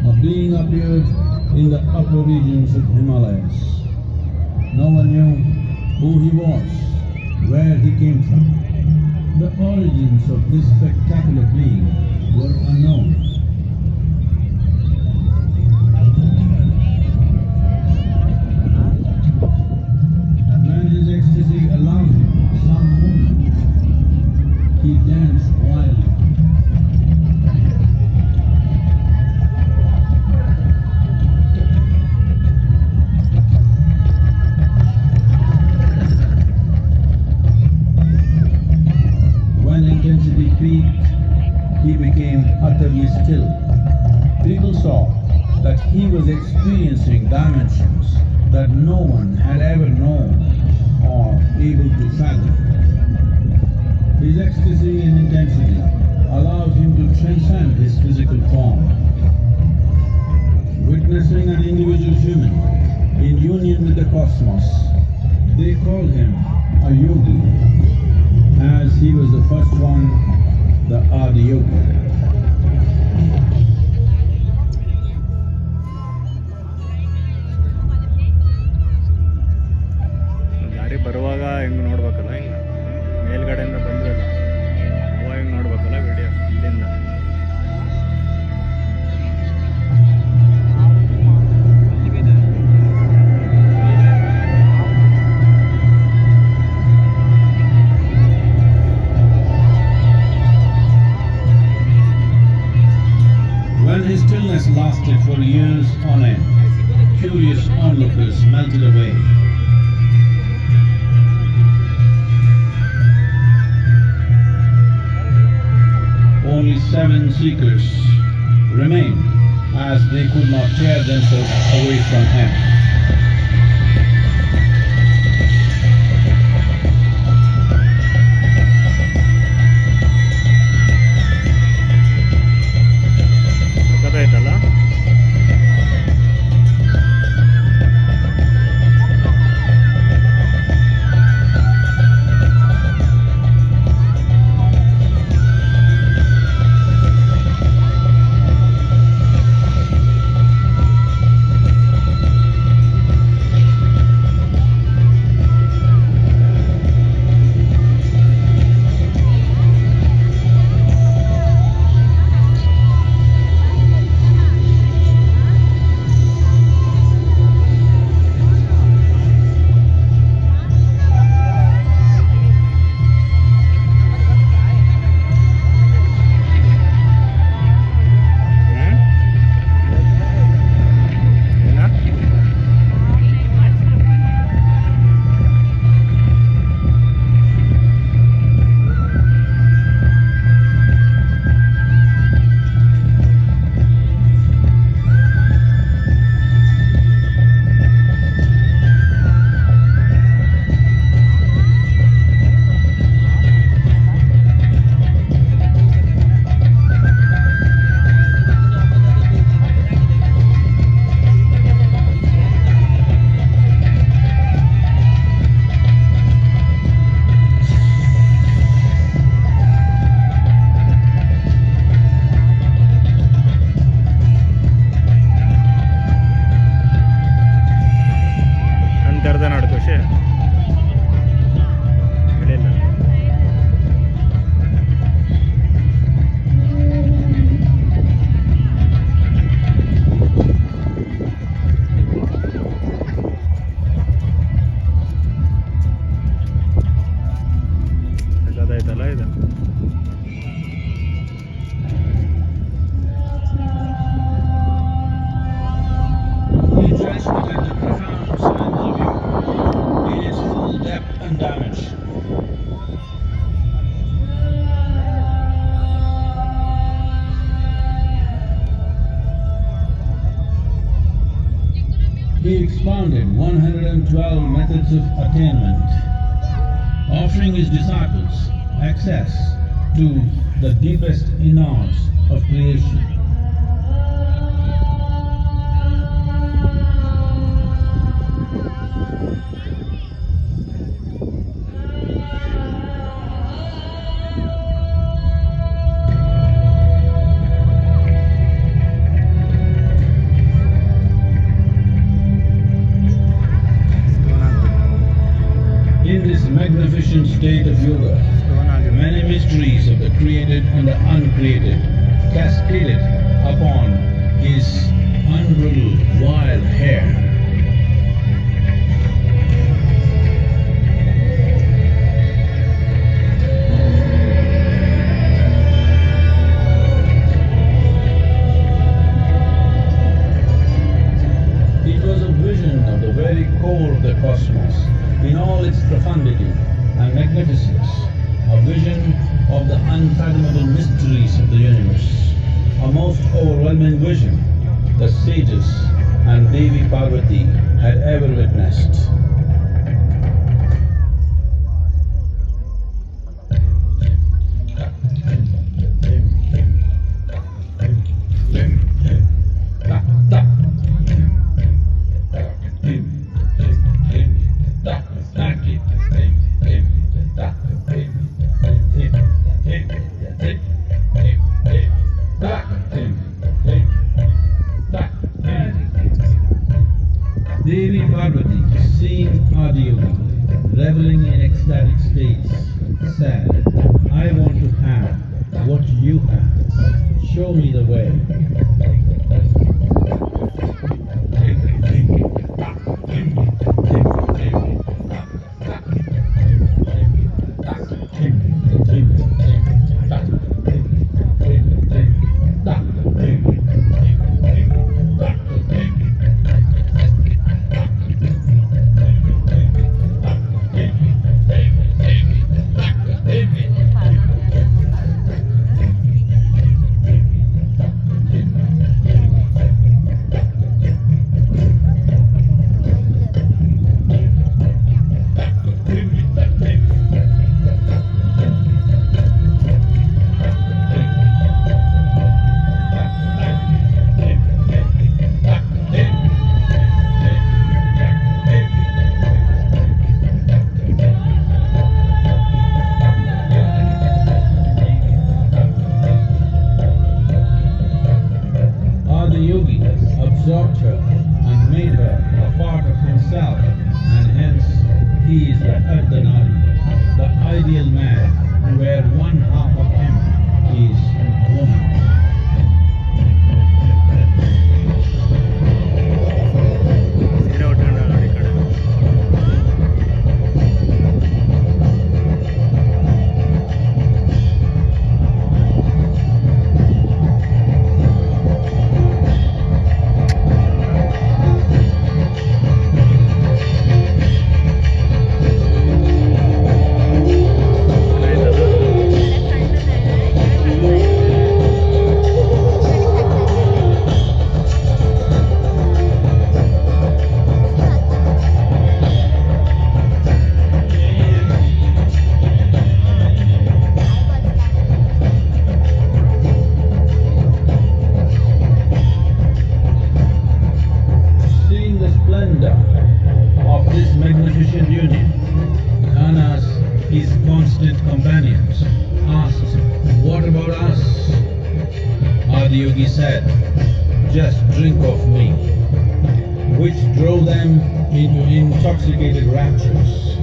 A being appeared in the upper regions of Himalayas. No one knew who he was, where he came from. The origins of this spectacular being were unknown. When his ecstasy allowed him some movement, he danced wildly. When intensity peaked, he became utterly still. People saw that he was experiencing dimensions that no one had ever known or able to fathom. His ecstasy and intensity allowed him to transcend his physical form. Witnessing an individual human in union with the cosmos, they called him a yogi, as he was the first one, the Adi Yogi. ದಾರಿ ಬರುವಾಗ ಹಿಂಗೆ ನೋಡ್ಬೇಕಲ್ಲ, ಹಿಂಗೆ ಮೇಲ್ಗಡೆಯಿಂದ ಬಂದ್ರಲ್ಲ ಅವಾಗ ಹಿಂಗೆ ನೋಡ್ಬೇಕಲ್ಲ video ಇಲ್ಲಿಂದ. When his stillness lasted for years on end, curious onlookers melted away. Only 7 seekers remained, as they could not tear themselves away from him. ಗೊತ್ತಾಯ್ತಲ್ಲ. ಅರ್ಧ ನಾಡು ಖುಷಿ ಹೇಳಿಲ್ಲ. ಗೊತ್ತಾಯ್ತಲ್ಲ ಇದು. He transmitted the profound signs of yoga in its full depth and dimension. He expounded 112 methods of attainment, offering his disciples access to the deepest innards of creation. cosmos in all its profundity and magnificence, a vision of the unfathomable mysteries of the universe, a most overwhelming vision the sages and Devi Parvati had ever witnessed. Devi Parvati, seeing Adiyogi reveling in ecstatic states, said, I want to have what you have. Show me the way. Yogi absorbed her and made her a part of himself, and hence he is the Ardhanari, the ideal man, where one half of him is woman. ಸೀರೆ ಉಟ್ಕೊಂಡಲ್ಲ ಈ ಕಡೆ Seeing the splendor of this magnificent union, Kanas, his constant companions, asked, What about us? Adiyogi said, Just drink of me, which drove them into intoxicated raptures.